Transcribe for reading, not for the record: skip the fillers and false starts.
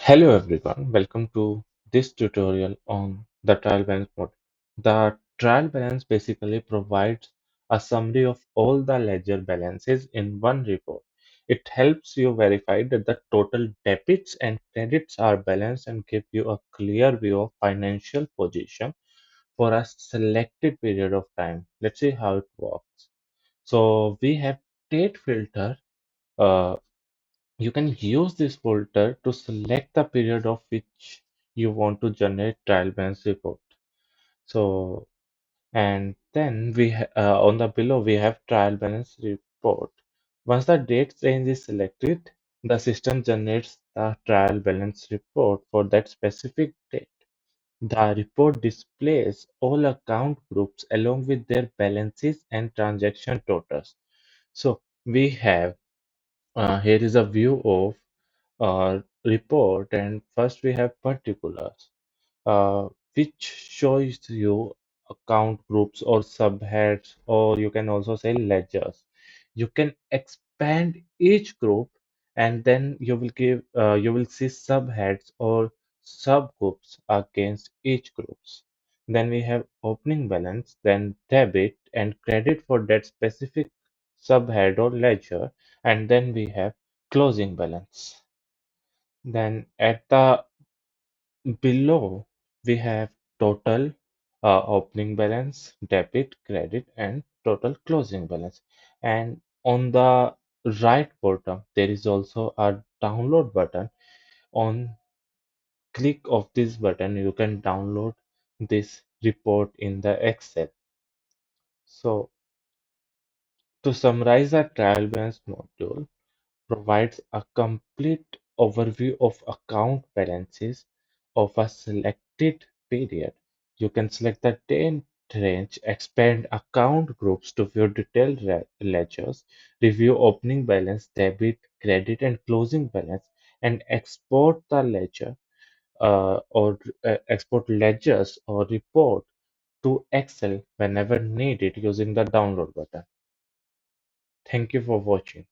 Hello everyone, welcome to this tutorial on the trial balance model. The trial balance basically provides a summary of all the ledger balances in one report. It helps you verify that the total debits and credits are balanced and give you a clear view of financial position for a selected period of time. Let's see how it works. So we have date filter. uh, you can use this filter to select the period of which you want to generate trial balance report. So, and then on the below we have trial balance report. Once the date range is selected, the system generates the trial balance report for that specific date. The report displays all account groups along with their balances and transaction totals. So we have here is a view of report, and first we have particulars, which shows you account groups or subheads, or you can also say ledgers. You can expand each group, and then you will see subheads or subgroups against each groups. Then we have opening balance, then debit and credit for that specific subhead or ledger, and then we have closing balance. Then at the below, we have total, opening balance, debit, credit, and total closing balance. And on the right bottom, there is also a download button. On click of this button, you can download this report in the Excel. So to summarize the trial balance module, provides a complete overview of account balances of a selected period. You can select the date range, expand account groups to view detailed ledgers, review opening balance, debit, credit, and closing balance, and export the ledger or export ledgers or report to Excel whenever needed using the download button. Thank you for watching.